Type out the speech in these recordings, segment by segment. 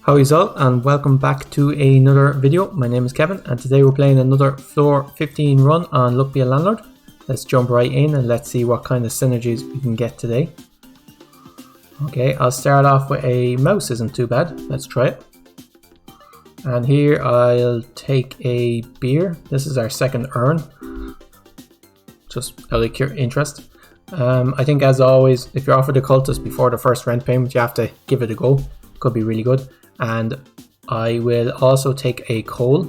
How's all, and welcome back to another video. My name is Kevin and today we're playing another floor 15 run on Luck Be a Landlord. Let's jump right in and let's see what kind of synergies we can get today. Okay, I'll start off with a mouse, isn't too bad. Let's try it. And here I'll take a beer. This is our second earn, just out of pure interest. I think as always, if you're offered a cultist before the first rent payment, you have to give it a go. Could be really good. And I will also take a coal.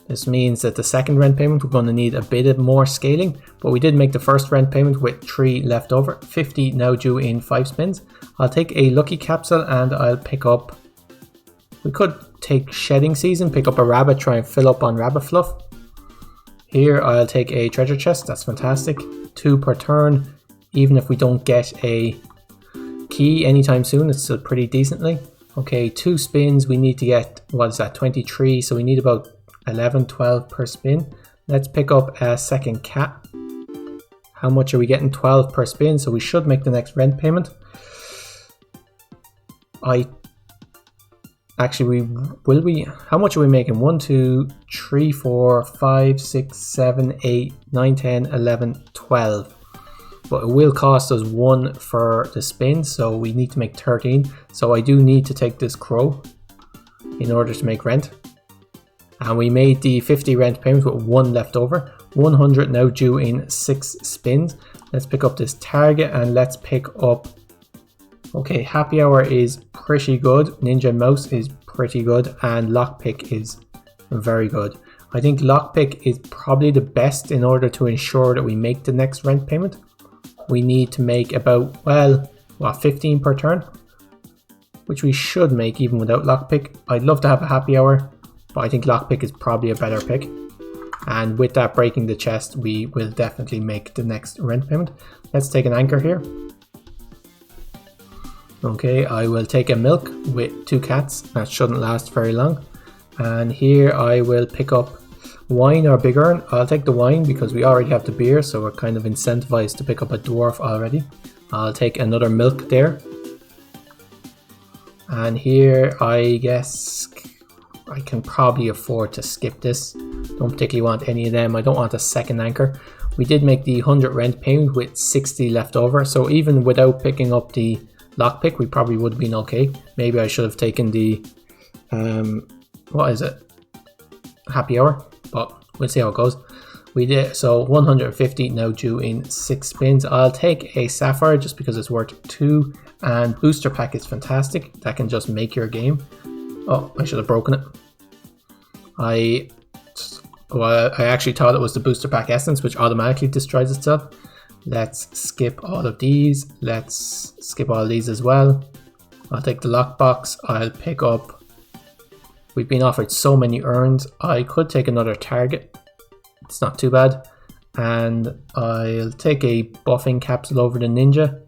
This means that the second rent payment we're going to need a bit more scaling, but we did make the first rent payment with 3 left over, 50 now due in 5 spins. I'll take a lucky capsule and I'll pick up, we could take shedding season, pick up a rabbit, try and fill up on rabbit fluff. Here I'll take a treasure chest, that's fantastic, 2 per turn. Even if we don't get a key anytime soon, it's still pretty decently. Okay, 2 spins, we need to get, what is that, 23, so we need about 11, 12 per spin. Let's pick up a second cat. How much are we getting? 12 per spin, so we should make the next rent payment. How much are we making? 1, 2, 3, 4, 5, 6, 7, 8, 9, 10, 11, 12. But it will cost us 1 for the spin, so we need to make 13. So I do need to take this crow in order to make rent. And we made the 50 rent payment with 1 left over. 100 now due in 6 spins. Let's pick up this target and let's pick up... Okay, happy hour is pretty good. Ninja mouse is pretty good. And lockpick is very good. I think lockpick is probably the best in order to ensure that we make the next rent payment. We need to make about, well, what, 15 per turn? Which we should make even without lockpick. I'd love to have a happy hour, but I think lockpick is probably a better pick. And with that breaking the chest, we will definitely make the next rent payment. Let's take an anchor here. Okay, I will take a milk with 2 cats. That shouldn't last very long. And here I will pick up wine or big earn. I'll take the wine because we already have the beer, so we're kind of incentivized to pick up a dwarf already. I'll take another milk there. And here I guess I can probably afford to skip this. Don't particularly want any of them. I don't want a second anchor. We did make the 100 rent payment with 60 left over, so even without picking up the lockpick we probably would have been okay. Maybe I should have taken the what is it, happy hour, but we'll see how it goes. We did, so 150 now due in 6 spins. I'll take a sapphire just because it's worth 2, and booster pack is fantastic. That can just make your game. Oh, I should have broken it. I actually thought it was the booster pack essence, which automatically destroys itself. Let's skip all of these. Let's skip all these as well. I'll take the lockbox. I'll pick up, we've been offered so many earns. I could take another target. It's not too bad. And I'll take a buffing capsule over the ninja.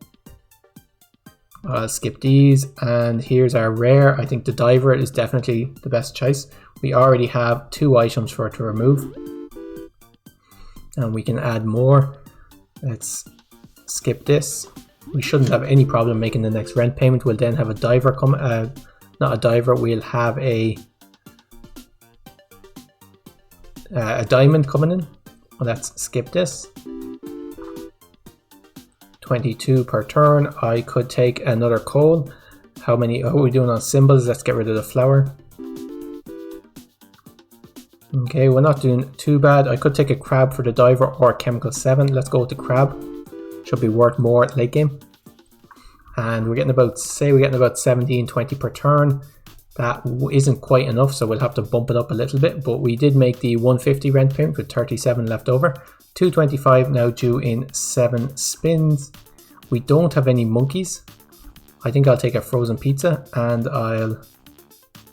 I'll skip these. And here's our rare. I think the diver is definitely the best choice. We already have 2 items for it to remove. And we can add more. Let's skip this. We shouldn't have any problem making the next rent payment. We'll then have a diver come, not a diver, we'll have a diamond coming in. Well, let's skip this. 22 per turn. I could take another coal. How many are we doing on symbols? Let's get rid of the flower. Okay, we're not doing too bad. I could take a crab for the diver or chemical 7. Let's go with the crab. Should be worth more late game. And we're getting about, say we're getting about 17, 20 per turn. That isn't quite enough, so we'll have to bump it up a little bit. But we did make the 150 rent payment with 37 left over. 225 now due in 7 spins. We don't have any monkeys. I think I'll take a frozen pizza and I'll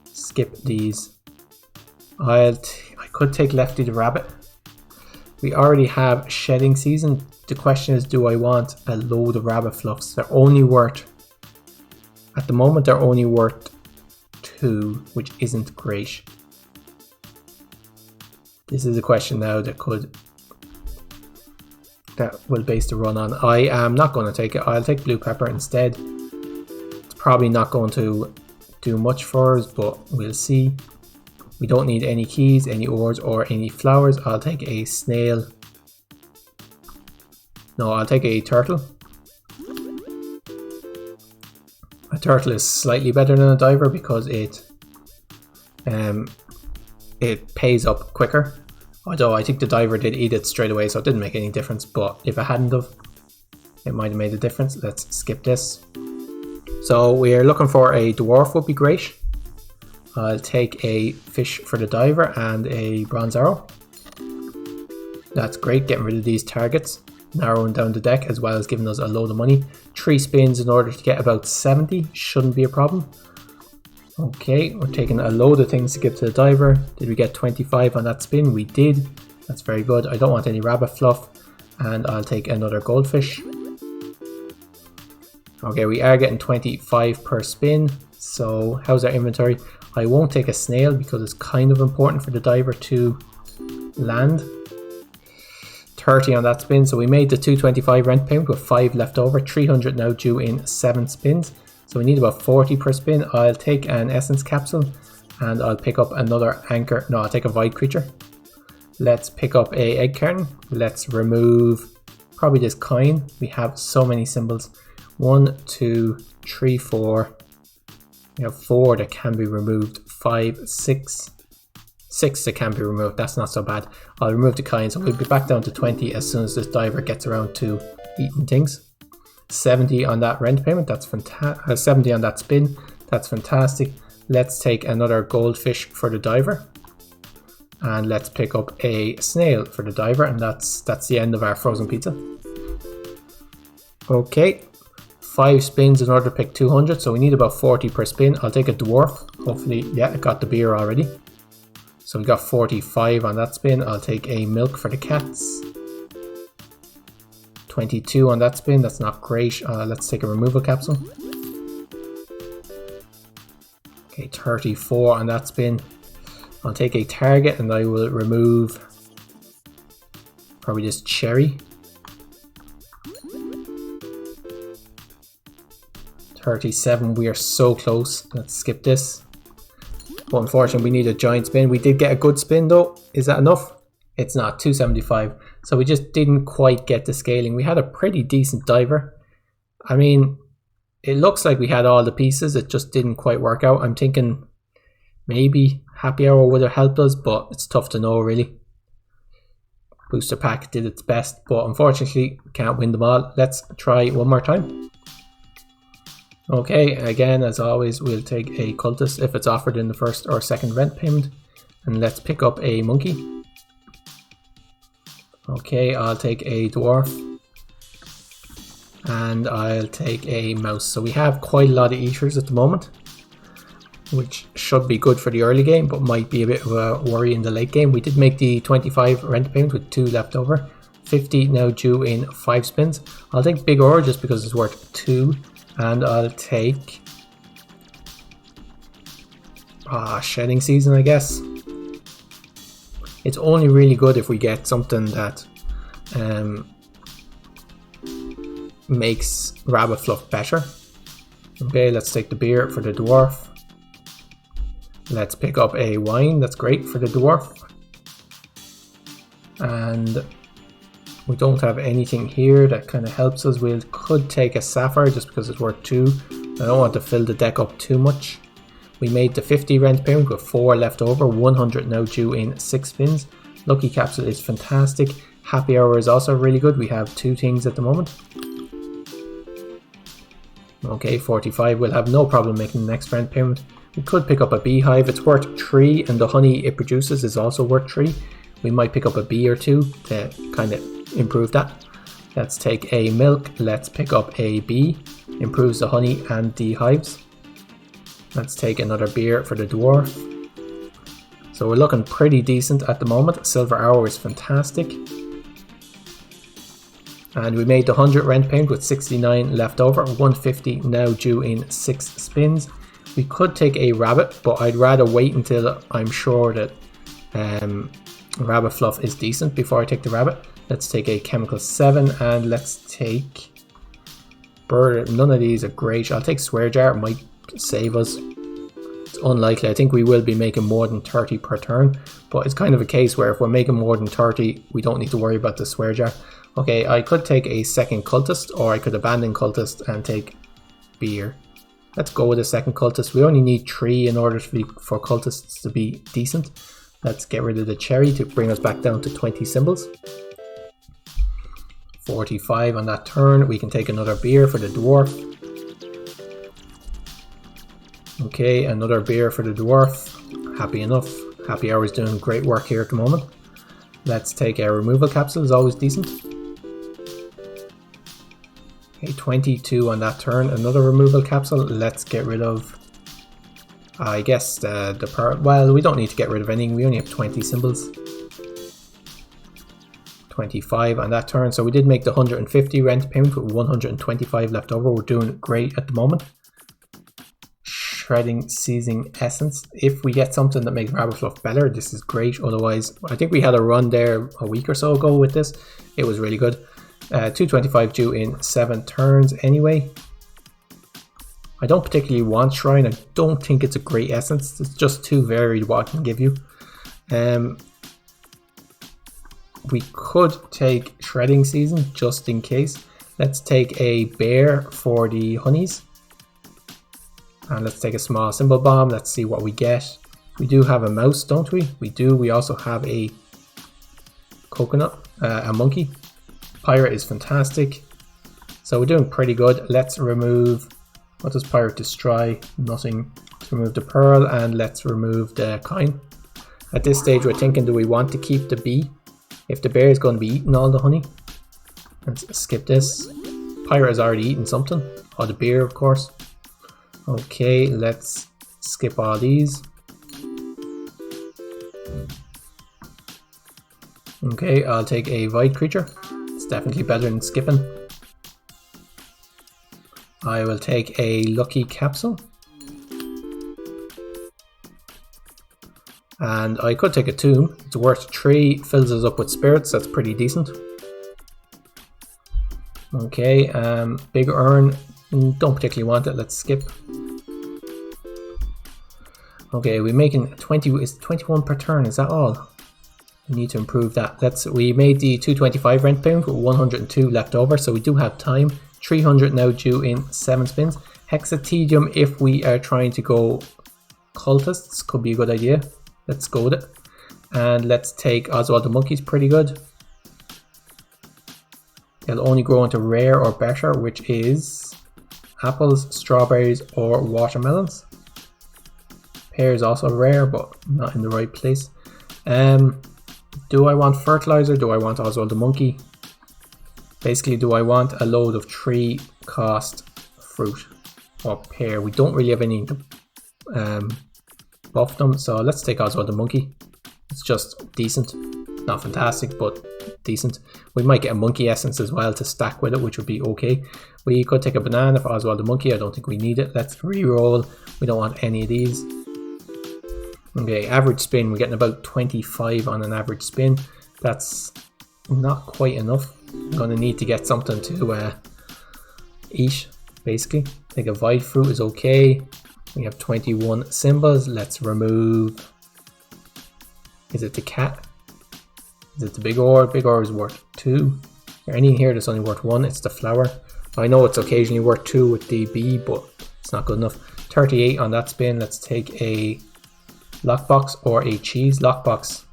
skip these. I could take Lefty the rabbit. We already have shedding season. The question is, do I want a load of rabbit fluffs? They're only worth, at the moment they're only worth 2, which isn't great. This is a question now that will base the run on. I am not going to take it. I'll take blue pepper instead. It's probably not going to do much for us, but we'll see. We don't need any keys, any ores, or any flowers. I'll take a snail. No, I'll take a turtle. A turtle is slightly better than a diver because it pays up quicker. Although I think the diver did eat it straight away, so it didn't make any difference. But if it hadn't have, it might have made a difference. Let's skip this. So we're looking for a dwarf would be great. I'll take a fish for the diver and a bronze arrow. That's great, getting rid of these targets, narrowing down the deck as well as giving us a load of money. 3 spins in order to get about 70, shouldn't be a problem. Okay, we're taking a load of things to give to the diver. Did we get 25 on that spin? We did. That's very good. I don't want any rabbit fluff, and I'll take another goldfish. Okay, we are getting 25 per spin. So how's our inventory? I won't take a snail because it's kind of important for the diver to land. 30 on that spin, so we made the 225 rent payment with 5 left over. 300 now due in 7 spins. So we need about 40 per spin. I'll take an essence capsule and I'll pick up another anchor. No, I'll take a void creature. Let's pick up a egg carton. Let's remove probably this coin. We have so many symbols. 1, 2, 3, 4. We have 4 that can be removed. 5, 6. 6 that can be removed. That's not so bad. I'll remove the coin, so we'll be back down to 20 as soon as this diver gets around to eating things. 70 on that rent payment. That's fantastic. 70 on that spin. That's fantastic. Let's take another goldfish for the diver. And let's pick up a snail for the diver, and that's the end of our frozen pizza. Okay. 5 spins in order to pick 200, so we need about 40 per spin. I'll take a dwarf. Hopefully, yeah, I got the beer already. So we got 45 on that spin. I'll take a milk for the cats. 22 on that spin. That's not great. Let's take a removal capsule. Okay, 34 on that spin. I'll take a target and I will remove probably this cherry. 37, we are so close. Let's skip this. But unfortunately, we need a giant spin. We did get a good spin though. Is that enough? It's not, 275. So we just didn't quite get the scaling. We had a pretty decent diver. I mean, it looks like we had all the pieces. It just didn't quite work out. I'm thinking maybe happy hour would have helped us, but it's tough to know really. Booster pack did its best, but unfortunately can't win them all. Let's try one more time. Okay, again, as always, we'll take a cultist if it's offered in the first or second rent payment. And let's pick up a monkey. Okay, I'll take a dwarf. And I'll take a mouse. So we have quite a lot of eaters at the moment, which should be good for the early game, but might be a bit of a worry in the late game. We did make the 25 rent payment with 2 left over. 50 now due in 5 spins. I'll take Big Ore just because it's worth 2. And I'll take shedding season, I guess. It's only really good if we get something that makes rabbit fluff better. Okay, let's take the beer for the dwarf. Let's pick up a wine. That's great for the dwarf. And we don't have anything here that kind of helps us. We could take a sapphire just because it's worth 2. I don't want to fill the deck up too much. We made the 50 rent payment with 4 left over. 100 now due in 6 spins. Lucky capsule is fantastic. Happy hour is also really good. We have 2 things at the moment. Okay, 45. We'll have no problem making the next rent payment. We could pick up a beehive. It's worth 3, and the honey it produces is also worth 3. We might pick up a bee or 2 to kind of improve that. Let's take a milk. Let's pick up a bee. Improves the honey and the hives. Let's take another beer for the dwarf. So we're looking pretty decent at the moment. Silver hour is fantastic. And we made the 100 rent payment with 69 left over. 150 now due in 6 spins. We could take a rabbit, but I'd rather wait until I'm sure that rabbit fluff is decent before I take the rabbit. Let's take a chemical 7 and let's take bird. None of these are great. I'll take swear jar. It might save us. It's unlikely. I think we will be making more than 30 per turn, but it's kind of a case where if we're making more than 30, we don't need to worry about the swear jar. Okay, I could take a second cultist, or I could abandon cultist and take beer. Let's go with a second cultist. We only need 3 in order for cultists to be decent. Let's get rid of the cherry to bring us back down to 20 symbols. 45 on that turn. We can take another beer for the dwarf. Okay, another beer for the dwarf. Happy enough. Happy Hour is doing great work here at the moment. Let's take a removal capsule, is always decent. Okay, 22 on that turn. Another removal capsule. Let's get rid of, I guess, the pearl. Well, we don't need to get rid of anything. We only have 20 symbols. 25 on that turn. So we did make the 150 rent payment with 125 left over. We're doing great at the moment. Shredding Seizing Essence. If we get something that makes Rabbit Fluff better, this is great. Otherwise, I think we had a run there a week or so ago with this. It was really good. 225 due in 7 turns anyway. I don't particularly want Shrine. I don't think it's a great essence. It's just too varied what I can give you. We could take Shredding Season just in case. Let's take a bear for the honeys. And let's take a small symbol bomb. Let's see what we get. We do have a mouse, don't we? We do. We also have a coconut, a monkey. Pirate is fantastic. So we're doing pretty good. Let's remove, what does Pirate destroy? Nothing. Let's remove the pearl and let's remove the coin. At this stage we're thinking, do we want to keep the bee? If the bear is going to be eating all the honey. Let's skip this. Pirate has already eaten something. Oh, the beer, of course. Okay, let's skip all these. Okay, I'll take a void creature. It's definitely better than skipping. I will take a lucky capsule. And I could take a tomb. It's worth 3, fills us up with spirits, that's pretty decent. Okay, big urn, don't particularly want it, let's skip. Okay, we're making 21 per turn, is that all? We need to improve that. We made the 225 rent payment with 102 left over, so we do have time. 300 now due in 7 spins. Hexatedium, if we are trying to go cultists, could be a good idea. Let's go with it. And let's take Oswald the Monkey's pretty good. They'll only grow into rare or better, which is apples, strawberries, or watermelons. Pears also rare, but not in the right place. Do I want fertilizer? Do I want Oswald the Monkey? Basically, do I want a load of 3 cost fruit or pear? We don't really have any to buff them, so let's take Oswald the Monkey. It's just decent. Not fantastic, but decent. We might get a monkey essence as well to stack with it, which would be okay. We could take a banana for Oswald the Monkey. I don't think we need it. Let's re-roll. We don't want any of these. Okay, average spin. We're getting about 25 on an average spin. That's not quite enough. I'm going to need to get something to eat, basically. I think a void fruit is okay. We have 21 symbols. Let's remove... Is it the cat? Is it the big ore? Big ore is worth 2. Is there any in here that's only worth 1? It's the flower. I know it's occasionally worth 2 with the bee, but it's not good enough. 38 on that spin. Let's take a lockbox or a cheese lockbox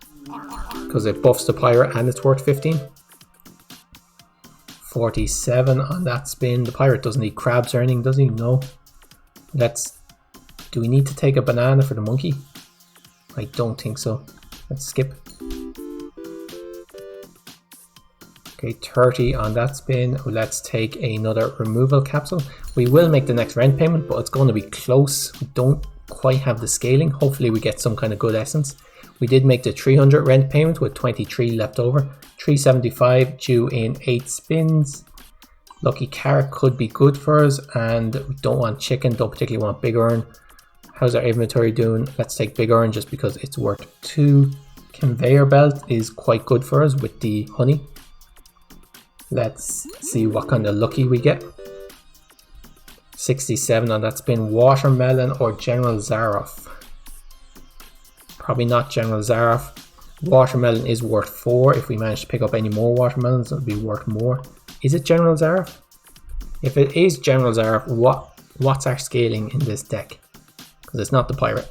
because it buffs the pirate and it's worth 15. 47 on that spin. The pirate doesn't need crabs or anything, does he? No. Do we need to take a banana for the monkey? I don't think so. Let's skip. Okay, 30 on that spin. Let's take another removal capsule. We will make the next rent payment, but it's going to be close. We don't quite have the scaling. Hopefully we get some kind of good essence. We did make the 300 rent payment with 23 left over. 375 due in 8 spins. Lucky carrot could be good for us, and we don't want chicken, don't particularly want big urn. How's our inventory doing? Let's take big urn just because it's worth 2. Conveyor belt is quite good for us with the honey. Let's see what kind of lucky we get. 67 on that spin. Watermelon or General Zaroff? Probably not General Zaroff. Watermelon is worth 4. If we manage to pick up any more watermelons, it would be worth more. Is it General Zaroff? If it is General Zaroff, what's our scaling in this deck? Because it's not the pirate.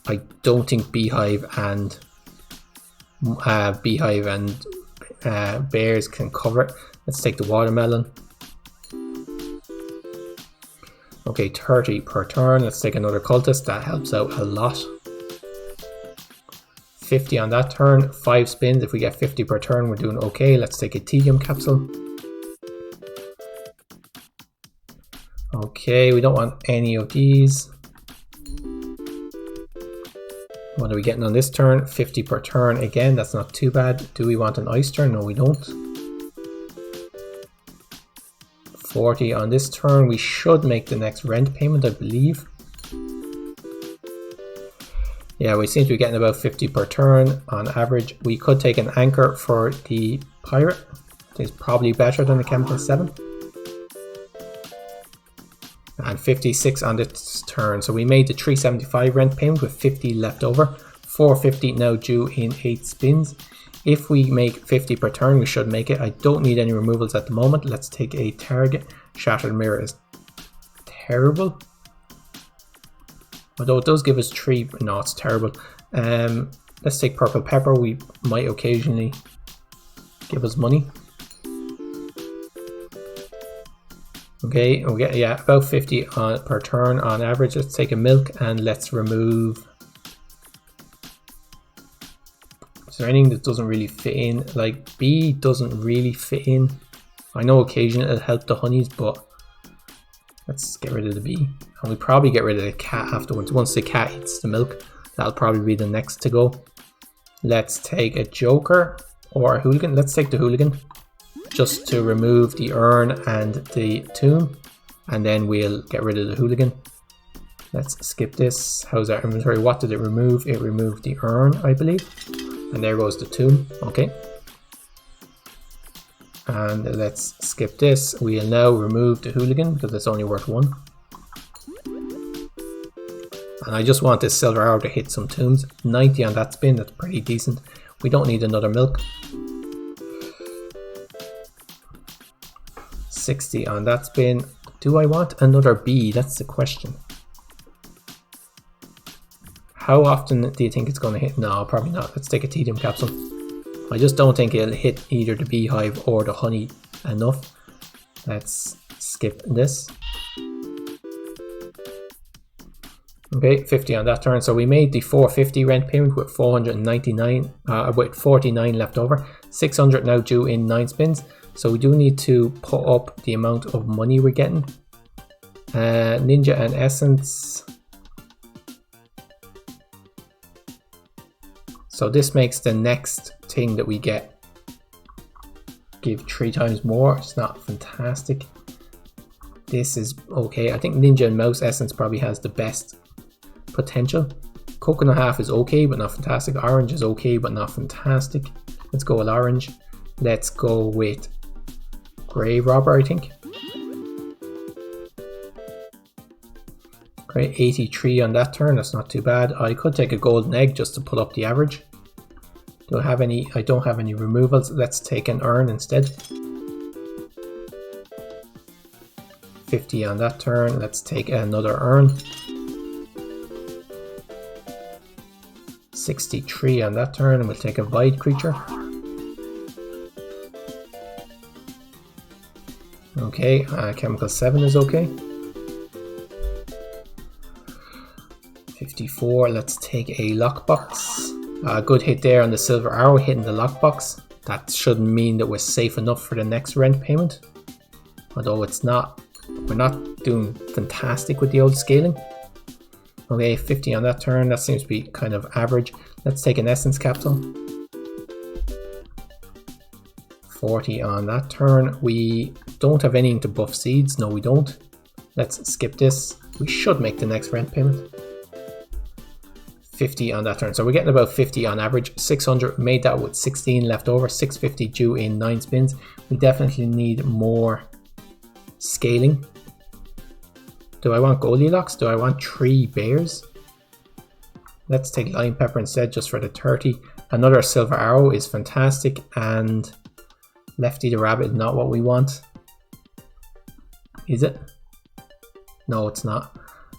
I don't think Beehive and bears can cover it. Let's take the watermelon. Okay, 30 per turn. Let's take another cultist. That helps out a lot. 50 on that turn. 5 spins. If we get 50 per turn, we're doing okay. Let's take a tedium capsule. Okay, we don't want any of these. What are we getting on this turn? 50 per turn. Again, that's not too bad. Do we want an ice turn? No, we don't. 40 on this turn. We should make the next rent payment, I believe. Yeah, we seem to be getting about 50 per turn on average. We could take an anchor for the pirate. It's probably better than the chemical 7. And 56 on this turn. So we made the 375 rent payment with 50 left over. 450 now due in 8 spins. If we make 50 per turn, we should make it. I don't need any removals at the moment. Let's take a target. Shattered Mirror is terrible. Although it does give us 3. No, it's terrible. Let's take Purple Pepper. We might occasionally give us money. Okay, we get about 50 per turn on average. Let's take a milk and let's remove. Is there anything that doesn't really fit in? Like bee doesn't really fit in. I know occasionally it'll help the honeys, but let's get rid of the bee. And we probably get rid of the cat afterwards. Once the cat eats the milk, that'll probably be the next to go. Let's take a joker or a hooligan. Let's take the hooligan, just to remove the urn and the tomb, and then we'll get rid of the hooligan. Let's skip this. How's our inventory? What did it remove? It removed the urn, I believe. And there goes the tomb. Okay. And let's skip this. We'll now remove the hooligan because it's only worth 1. And I just want this silver arrow to hit some tombs. 90 on that spin, that's pretty decent. We don't need another milk. 60 on that spin. Do I want another bee? That's the question. How often do you think it's going to hit? No, probably not. Let's take a tedium capsule. I just don't think it'll hit either the beehive or the honey enough. Let's skip this. Okay, 50 on that turn. So we made the 450 rent payment with 499, with 49 left over. 600 now due in 9 spins. So we do need to put up the amount of money we're getting. Ninja and Essence. So this makes the next thing that we get give 3 times more. It's not fantastic. This is okay. I think Ninja and Mouse Essence probably has the best potential. Coconut Half is okay, but not fantastic. Orange is okay, but not fantastic. Let's go with orange. Let's go with Grave Robber, I think. Great, 83 on that turn. That's not too bad. I could take a golden egg just to put up the average. Do I have any? I don't have any removals. Let's take an urn instead. 50 on that turn. Let's take another urn. 63 on that turn, and we'll take a Void creature. Okay, Chemical 7 is okay. 54, let's take a Lockbox. Good hit there on the silver arrow, hitting the Lockbox. That should mean that we're safe enough for the next rent payment. Although it's not, we're not doing fantastic with the old scaling. Okay, 50 on that turn, that seems to be kind of average. Let's take an Essence Capsule. 40 on that turn. We don't have anything to buff seeds. No, we don't. Let's skip this. We should make the next rent payment. 50 on that turn. So we're getting about 50 on average. 600, made that with 16 left over. 650 due in 9 spins. We definitely need more scaling. Do I want Goldilocks? Do I want 3 bears? Let's take lime pepper instead, just for the 30. Another silver arrow is fantastic, and Lefty the rabbit is not what we want. Is it? No, it's not.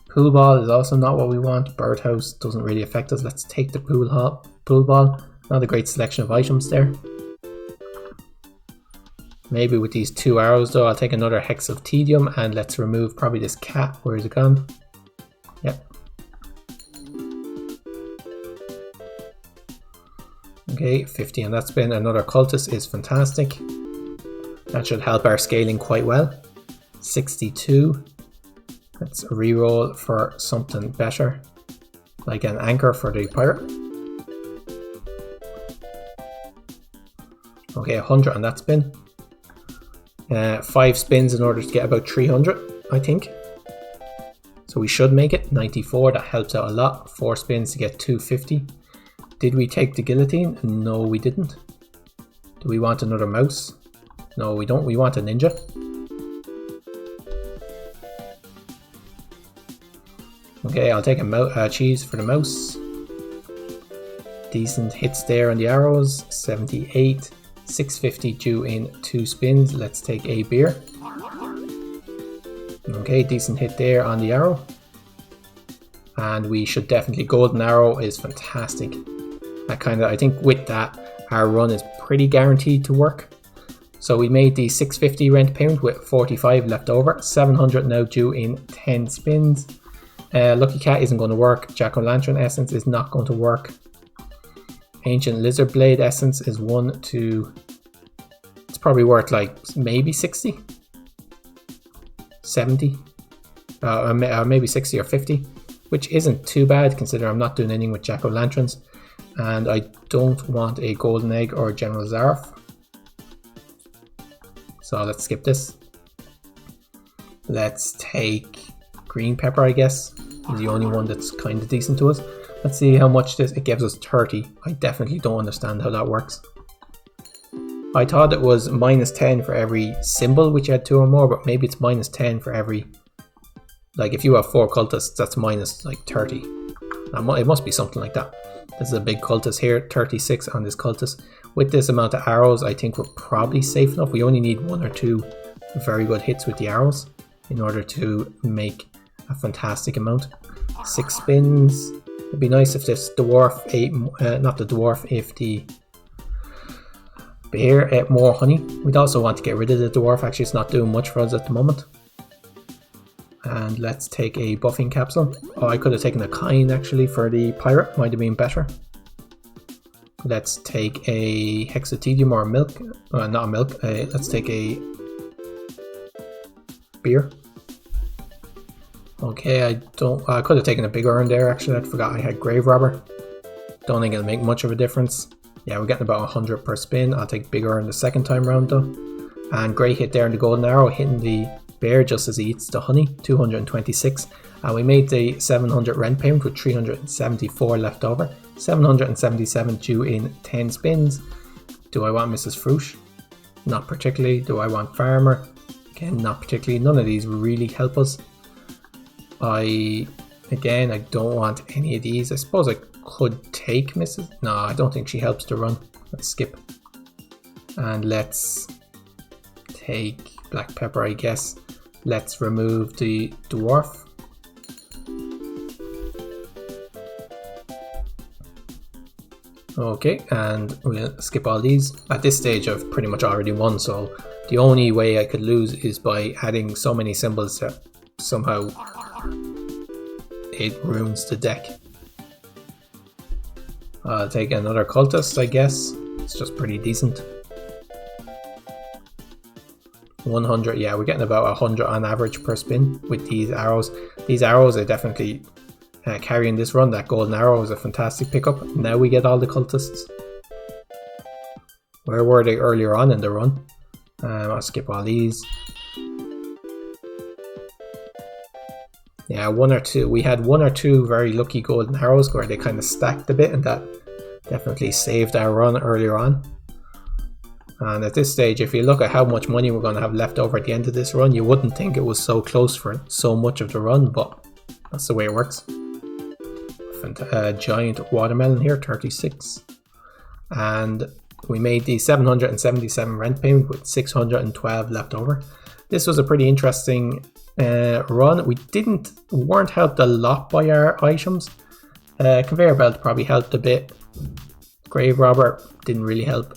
Pool ball is also not what we want. Birdhouse doesn't really affect us. Let's take the pool ball. Not a great selection of items there. Maybe with these 2 arrows though, I'll take another hex of tedium, and let's remove probably this cat. Where is it gone? Yep. Okay, 50 on that spin. Another cultist is fantastic. That should help our scaling quite well. 62. Let's reroll for something better, like an anchor for the pirate. Okay, 100 on that spin. 5 spins in order to get about 300, I think. So we should make it. 94, that helps out a lot. 4 spins to get 250. Did we take the guillotine? No, we didn't. Do we want another mouse? No, we don't. We want a ninja. Okay, I'll take a cheese for the mouse. Decent hits there on the arrows. 78. 650 due in 2 spins. Let's take a beer. Okay, decent hit there on the arrow. And we should definitely, golden arrow is fantastic. I think with that, our run is pretty guaranteed to work. So we made the 650 rent pound with 45 left over. 700 now due in 10 spins. Lucky cat isn't going to work. Jack-o'-lantern essence is not going to work. Ancient lizard blade essence is 1 to... It's probably worth like maybe 60? 70? Or maybe 60 or 50. Which isn't too bad considering I'm not doing anything with jack-o'-lanterns. And I don't want a golden egg or a General Zarf. So let's skip this. Let's take green pepper, I guess. It's the only one that's kind of decent to us. Let's see how much this, it gives us 30. I definitely don't understand how that works. I thought it was minus 10 for every symbol which had 2 or more, but maybe it's minus 10 for every, like if you have 4 cultists, that's minus like 30. It must be something like that. This is a big cultist here, 36 on this cultist. With this amount of arrows, I think we're probably safe enough. We only need 1 or 2 very good hits with the arrows in order to make a fantastic amount. 6 spins. It'd be nice if this dwarf ate, not the dwarf, if the bear ate more honey. We'd also want to get rid of the dwarf, actually it's not doing much for us at the moment. And let's take a buffing capsule. Oh, I could have taken a kine actually for the pirate, might have been better. Let's take a hexatedium or a milk, not a milk, let's take a beer. Okay, I could have taken a big urn there actually, I forgot I had grave robber. Don't think it'll make much of a difference. Yeah, we're getting about 100 per spin. I'll take big urn the second time round though. And great hit there in the golden arrow, hitting the bear just as he eats the honey, 226. And we made the 700 rent payment with 374 left over. 777 due in 10 spins. Do I want Mrs. Fruit? Not particularly. Do I want Farmer? Again, not particularly. None of these really help us. I don't want any of these. I suppose I could take Mrs. No, I don't think she helps to run. Let's skip. And let's take black pepper, I guess. Let's remove the dwarf. Okay, and we'll skip all these. At this stage I've pretty much already won, so the only way I could lose is by adding so many symbols that somehow it ruins the deck. I'll take another cultist, I guess. It's just pretty decent. 100, yeah, we're getting about 100 on average per spin with these arrows. These arrows are definitely carrying this run. That golden arrow is a fantastic pickup. Now we get all the cultists. Where were they earlier on in the run? I'll skip all these. Yeah, 1 or 2. We had 1 or 2 very lucky golden arrows where they kind of stacked a bit, and that definitely saved our run earlier on. And at this stage, if you look at how much money we're going to have left over at the end of this run, you wouldn't think it was so close for so much of the run, but that's the way it works. Giant watermelon here, 36. And we made the 777 rent payment with 612 left over. This was a pretty interesting run. We weren't helped a lot by our items. Conveyor belt probably helped a bit. Grave robber didn't really help.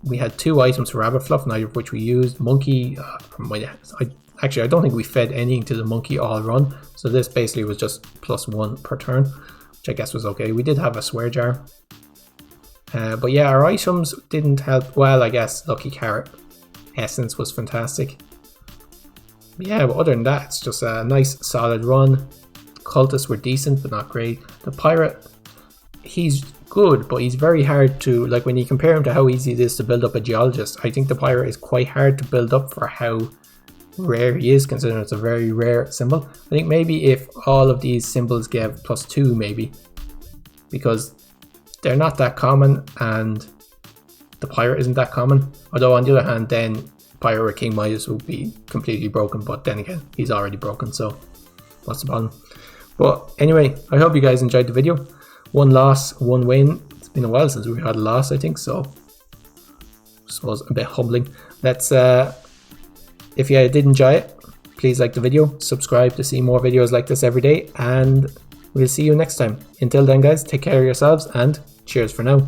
We had 2 items for rabbit fluff, neither of which we used. Monkey, actually I don't think we fed anything to the monkey all run, so this basically was just +1 per turn, which I guess was okay. We did have a swear jar. But yeah, our items didn't help. Well, I guess Lucky Carrot Essence was fantastic. But yeah, but other than that, it's just a nice solid run. Cultists were decent, but not great. The pirate, he's good, but he's very hard to, like, when you compare him to how easy it is to build up a geologist, I think the pirate is quite hard to build up for how rare he is, considering it's a very rare symbol. I think maybe if all of these symbols gave +2 maybe, because they're not that common and the pirate isn't that common. Although on the other hand, then pirate with King Midas would be completely broken, but then again, he's already broken, so what's the problem? But anyway, I hope you guys enjoyed the video. 1 loss, 1 win. It's been a while since we had a loss, I think, so I suppose a bit humbling. Let's if you did enjoy it, please like the video, subscribe to see more videos like this every day, and we'll see you next time. Until then guys, take care of yourselves and cheers for now.